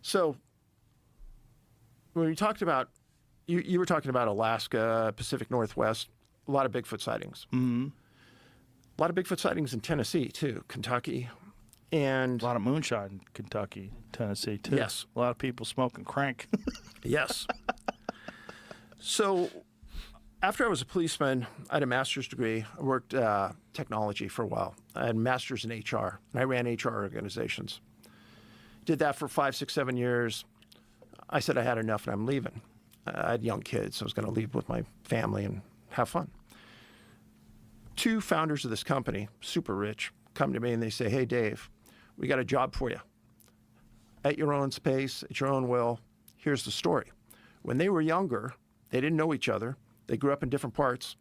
So when we talked about, you were talking about Alaska, Pacific Northwest, a lot of Bigfoot sightings. Mm-hmm. A lot of Bigfoot sightings in Tennessee, too, Kentucky. And A lot of moonshine in Kentucky, Tennessee, too. Yes. A lot of people smoking crank. yes. So after I was a policeman, I had a master's degree. I worked technology for a while. I had a master's in HR, and I ran HR organizations. Did that for 5, 6, 7 years. I said I had enough and I'm leaving. I had young kids, so I was going to leave with my family and have fun. 2 founders of this company, super rich, come to me and they say, hey, Dave, we got a job for you. At your own space, at your own will, here's the story. When they were younger, they didn't know each other. They grew up in different parts.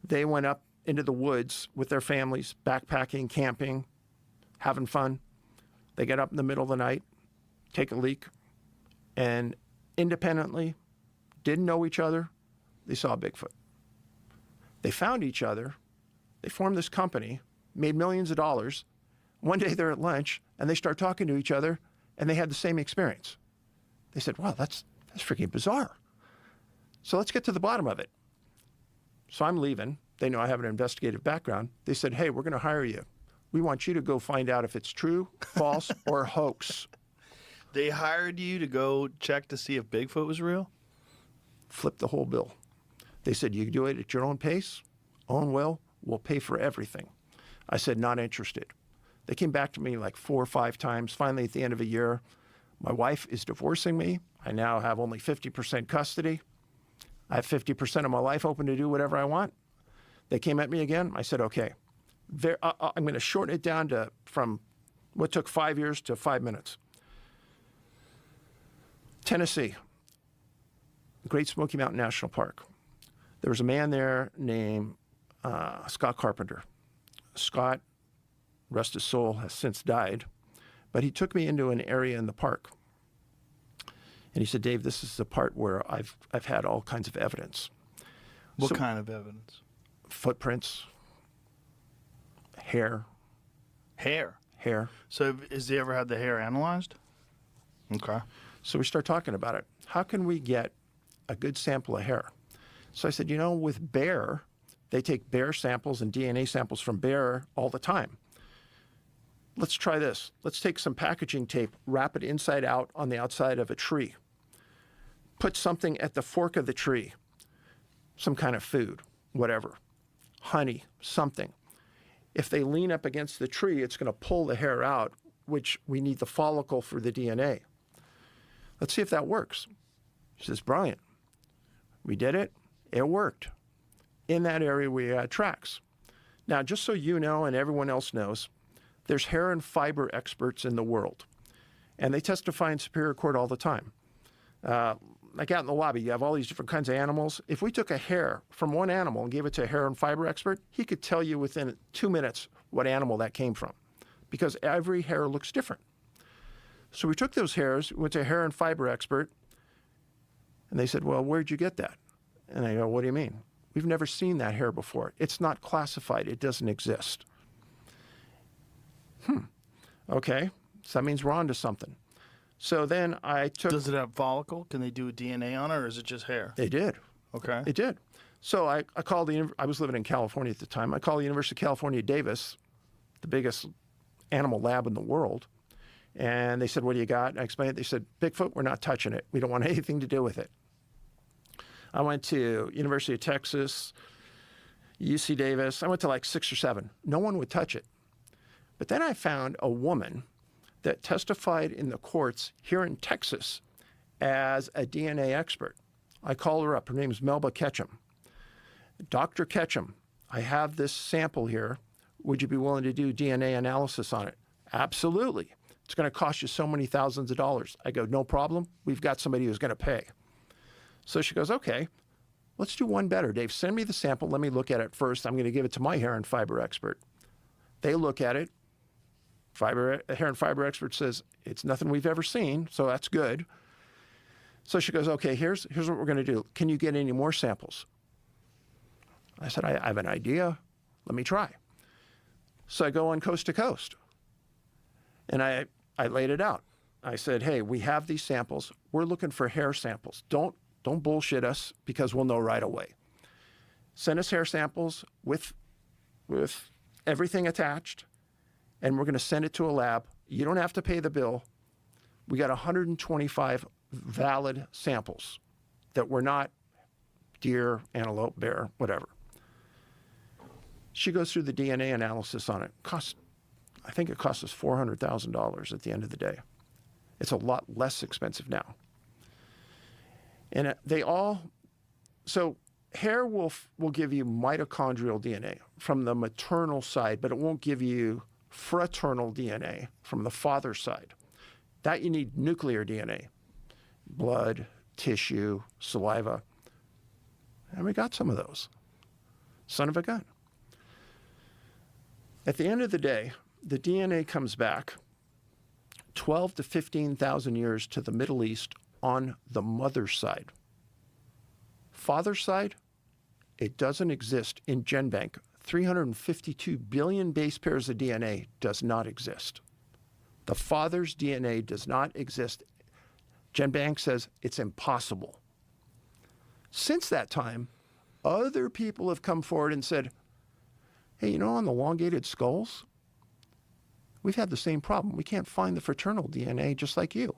They went up into the woods with their families, backpacking, camping, having fun. They get up in the middle of the night, take a leak, and independently, didn't know each other, they saw Bigfoot. They found each other, they formed this company, made millions of dollars. One day they're at lunch and they start talking to each other and they had the same experience. They said, wow, that's freaking bizarre. So let's get to the bottom of it. So I'm leaving. They know I have an investigative background. They said, hey, we're going to hire you. We want you to go find out if it's true, false, or hoax. They hired you to go check to see if Bigfoot was real? Flip the whole bill. They said, you can do it at your own pace, own will, we'll pay for everything. I said, not interested. They came back to me like 4 or 5 times. Finally, at the end of a year, my wife is divorcing me. I now have only 50% custody. I have 50% of my life open to do whatever I want. They came at me again. I said, okay, I'm going to shorten it down to from what took 5 years to 5 minutes. Tennessee, Great Smoky Mountain National Park. There was a man there named Scott Carpenter. Scott, rest his soul, has since died, but he took me into an area in the park. And he said, Dave, this is the part where I've had all kinds of evidence. What kind of evidence? Footprints, hair. Hair? Hair. So has he ever had the hair analyzed? Okay. So we start talking about it. How can we get a good sample of hair? So I said, you know, with bear, they take bear samples and DNA samples from bear all the time. Let's try this. Let's take some packaging tape, wrap it inside out on the outside of a tree. Put something at the fork of the tree, some kind of food, whatever, honey, something. If they lean up against the tree, it's going to pull the hair out, which we need the follicle for the DNA. Let's see if that works. She says, brilliant. We did it. It worked. In that area, we had tracks. Now, just so you know and everyone else knows, there's hair and fiber experts in the world, and they testify in Superior Court all the time. Like out in the lobby, you have all these different kinds of animals. If we took a hair from one animal and gave it to a hair and fiber expert, he could tell you within 2 minutes what animal that came from, because every hair looks different. So we took those hairs, went to a hair and fiber expert, and they said, well, where'd you get that? And I go, what do you mean? We've never seen that hair before. It's not classified. It doesn't exist. Okay, so that means we're on to something. So then I took... Does it have follicle? Can they do a DNA on it, or is it just hair? They did. Okay. It did. So I called I was living in California at the time. I called the University of California, Davis, the biggest animal lab in the world. And they said, what do you got? And I explained it. They said, Bigfoot, we're not touching it. We don't want anything to do with it. I went to University of Texas, UC Davis. I went to like 6 or 7. No one would touch it. But then I found a woman that testified in the courts here in Texas as a DNA expert. I called her up. Her name's Melba Ketchum. Dr. Ketchum, I have this sample here. Would you be willing to do DNA analysis on it? Absolutely. It's going to cost you so many thousands of dollars. I go, no problem. We've got somebody who's going to pay. So she goes, okay, let's do one better. Dave, send me the sample. Let me look at it first. I'm going to give it to my hair and fiber expert. They look at it. Hair and fiber expert says, it's nothing we've ever seen, so that's good. So she goes, okay, here's what we're going to do. Can you get any more samples? I said, I have an idea. Let me try. So I go on coast to coast. And I laid it out. I said, hey, we have these samples. We're looking for hair samples. Don't bullshit us because we'll know right away. Send us hair samples with everything attached, and we're going to send it to a lab. You don't have to pay the bill. We got 125 valid samples that were not deer, antelope, bear, whatever. She goes through the DNA analysis on it. I think it cost us $400,000 at the end of the day. It's a lot less expensive now. And so hair will give you mitochondrial DNA from the maternal side, but it won't give you fraternal DNA from the father's side. That you need nuclear DNA, blood, tissue, saliva. And we got some of those. Son of a gun. At the end of the day, the DNA comes back 12 to 15,000 years to the Middle East on the mother's side. Father's side, it doesn't exist in GenBank. 352 billion base pairs of DNA does not exist. The father's DNA does not exist. GenBank says it's impossible. Since that time, other people have come forward and said, hey, you know, on the elongated skulls, we've had the same problem. We can't find the fraternal DNA just like you.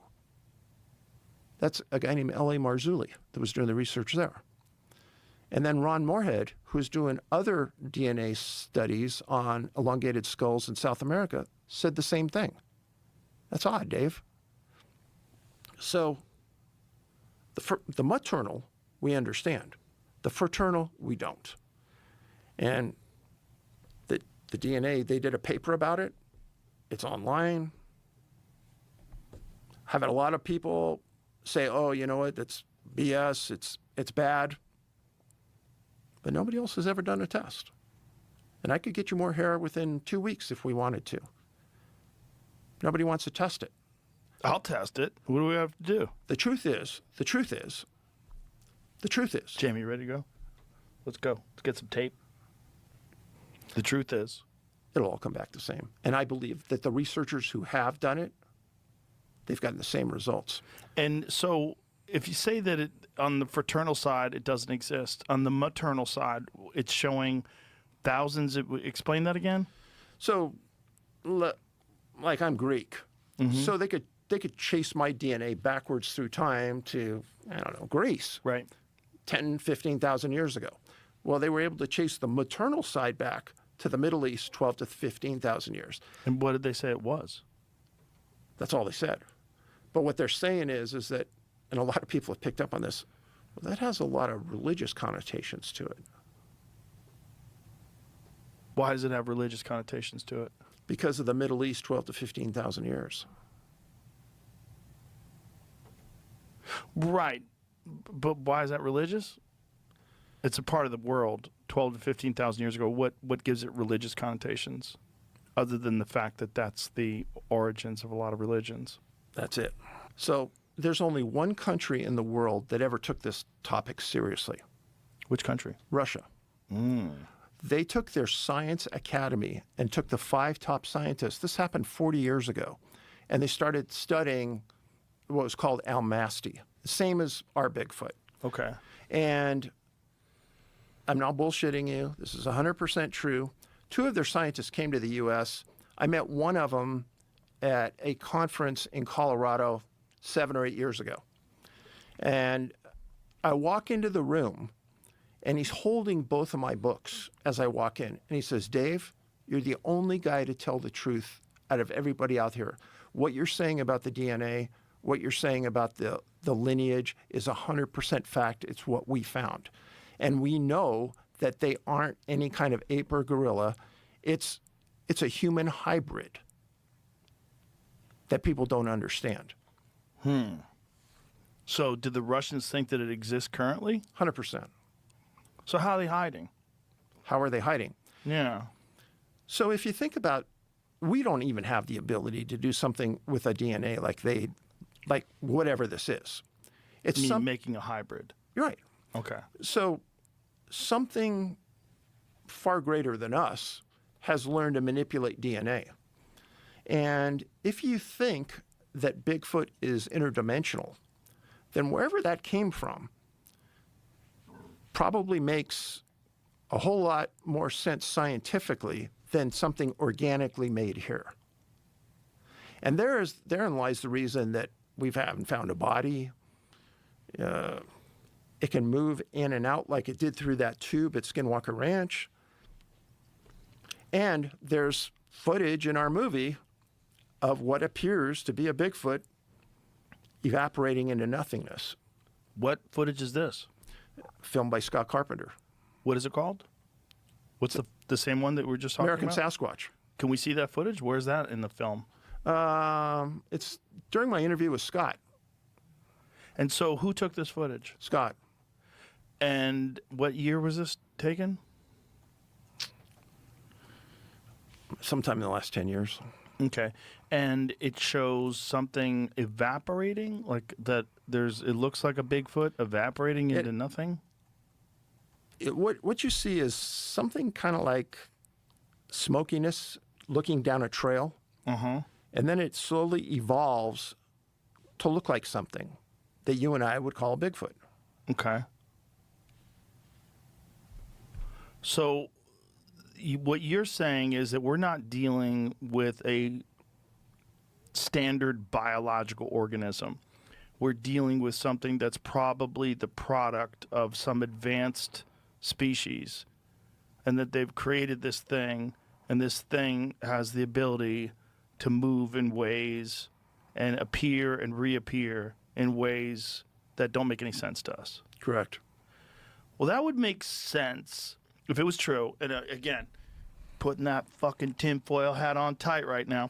That's a guy named L.A. Marzulli that was doing the research there. And then Ron Moorhead, who's doing other DNA studies on elongated skulls in South America, said the same thing. That's odd, Dave. So the maternal, we understand. The fraternal, we don't. And the DNA, they did a paper about it. It's online. I've had a lot of people say, oh, you know what, that's BS, it's bad. But nobody else has ever done a test. And I could get you more hair within 2 weeks if we wanted to. Nobody wants to test it. I'll test it. What do we have to do? The truth is, Jamie, you ready to go? Let's go. Let's get some tape. The truth is, it'll all come back the same. And I believe that the researchers who have done it, they've gotten the same results. and so if you say that it on the fraternal side it doesn't exist, on the maternal side it's showing thousands. Explain that again. So, like I'm Greek, so they could chase my DNA backwards through time to, I don't know, Greece, Right. 10, 15,000 years ago. Well, they were able to chase the maternal side back to the Middle East 12 to 15,000 years. And what did they say it was? That's all they said. But what they're saying is that, and a lot of people have picked up on this, well, that has a lot of religious connotations to it. Why does it have religious connotations to it? Because of the Middle East 12 to 15,000 years. Right. But why is that religious? It's a part of the world 12 to 15,000 years ago. What gives it religious connotations other than the fact that that's the origins of a lot of religions? That's it. So there's only one country in the world that ever took this topic seriously. Which country? Russia. They took their science academy and took the 5 top scientists. This happened 40 years ago. And they started studying what was called almasty, the same as our Bigfoot. Okay. And I'm not bullshitting you. This is 100% true. 2 of their scientists came to the U.S. I met one of them at a conference in Colorado 7 or 8 years ago. And I walk into the room, and he's holding both of my books as I walk in. And he says, Dave, you're the only guy to tell the truth out of everybody out here. What you're saying about the DNA, what you're saying about the lineage is 100% fact. It's what we found. And we know that they aren't any kind of ape or gorilla. It's a human hybrid that people don't understand. So did the Russians think that it exists currently? 100%. So how are they hiding? How are they hiding? Yeah. So if you think about, we don't even have the ability to do something with a DNA like whatever this is. It's Making a hybrid. You're right. Okay. So something far greater than us has learned to manipulate DNA. And if you think that Bigfoot is interdimensional, then wherever that came from probably makes a whole lot more sense scientifically than something organically made here. And therein lies the reason that we haven't found a body. It can move in and out like it did through that tube at Skinwalker Ranch. And there's footage in our movie of what appears to be a Bigfoot evaporating into nothingness, What footage is this? filmed by Scott Carpenter. What is it called? What's the same one that we were just talking American about? Sasquatch. Can we see that footage? Where's that in the film? It's during my interview with Scott. And so who took this footage? Scott, And what year was this taken? sometime in the last 10 years. Okay. And it shows something evaporating, like that it looks like a Bigfoot evaporating into nothing? What you see is something kind of like smokiness looking down a trail, Uh-huh. and then it slowly evolves to look like something that you and I would call a Bigfoot. Okay. So what you're saying is that we're not dealing with a standard biological organism. We're dealing with something that's probably the product of some advanced species, and that they've created this thing, and this thing has the ability to move in ways and appear and reappear in ways that don't make any sense to us. Correct. Well, that would make sense if it was true. And again, putting that fucking tinfoil hat on tight right now.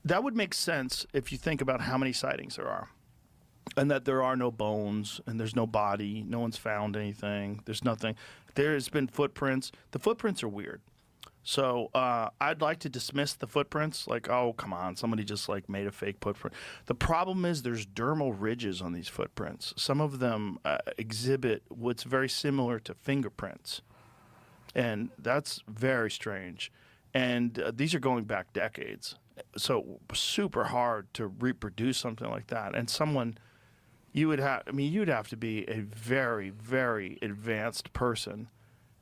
That would make sense if you think about how many sightings there are. And that there are no bones, and there's no body, no one's found anything, there's nothing. There's been footprints. The footprints are weird. So I'd like to dismiss the footprints, like, oh, come on, somebody just like made a fake footprint. The problem is there's dermal ridges on these footprints. Some of them exhibit what's very similar to fingerprints, and that's very strange. And these are going back decades, so super hard to reproduce something like that. And someone, you'd have to be a very, very advanced person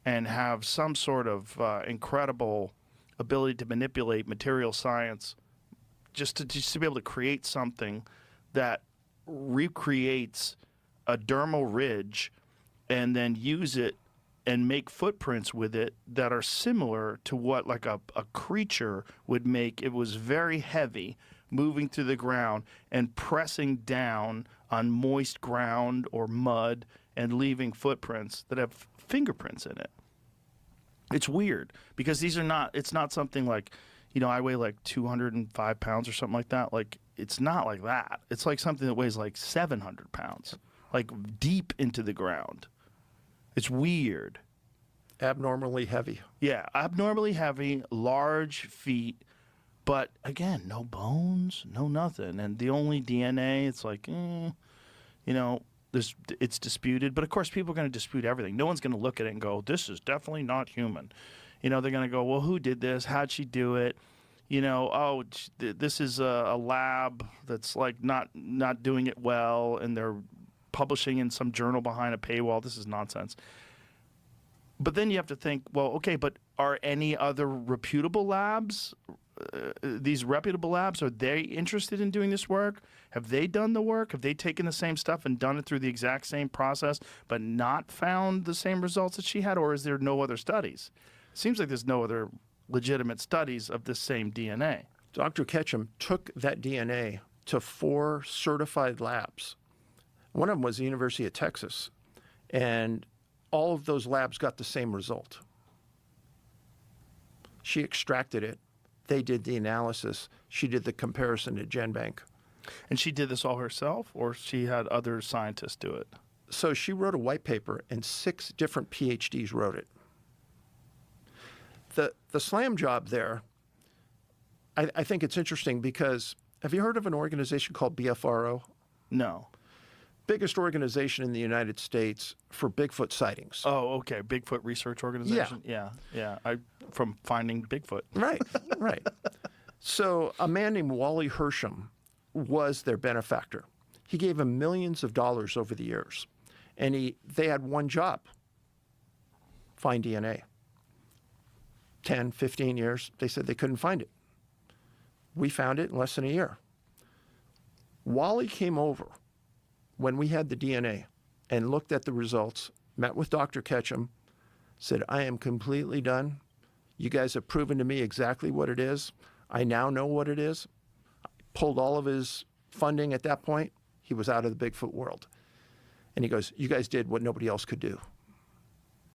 and have some sort of incredible ability to manipulate material science just to be able to create something that recreates a dermal ridge and then use it and make footprints with it that are similar to what like a creature would make. It was very heavy, moving through the ground and pressing down on moist ground or mud and leaving footprints that have fingerprints in it. It's weird because it's not something like, I weigh like 205 pounds or something like that. Like, it's not like that. It's like something that weighs like 700 pounds, like deep into the ground. It's weird. Abnormally heavy. Yeah, abnormally heavy, large feet, but again, no bones, no nothing. And the only DNA, it's like, it's disputed. But of course, people are going to dispute everything. No one's going to look at it and go, this is definitely not human. They're going to go, well, who did this? How'd she do it? This is a lab that's like not doing it well, and they're publishing in some journal behind a paywall. This is nonsense. But then you have to think, well, okay, but are any other reputable labs, these reputable labs, are they interested in doing this work? Have they done the work? Have they taken the same stuff and done it through the exact same process, but not found the same results that she had? Or is there no other studies? It seems like there's no other legitimate studies of this same DNA. Dr. Ketchum took that DNA to 4 certified labs. One of them was the University of Texas, and all of those labs got the same result. She extracted it. They did the analysis. She did the comparison to GenBank. And she did this all herself, or she had other scientists do it? So she wrote a white paper, and 6 different PhDs wrote it. The slam job there, I think it's interesting because, have you heard of an organization called BFRO? No. Biggest organization in the United States for Bigfoot sightings. Oh, okay. Bigfoot Research Organization? Yeah. From Finding Bigfoot. Right. So a man named Wally Hersham was their benefactor. He gave them millions of dollars over the years. And they had one job, find DNA. 10, 15 years, they said they couldn't find it. We found it in less than a year. Wally came over when we had the DNA and looked at the results, met with Dr. Ketchum, said, I am completely done. You guys have proven to me exactly what it is. I now know what it is. Pulled all of his funding at that point. He was out of the Bigfoot world. And he goes, you guys did what nobody else could do.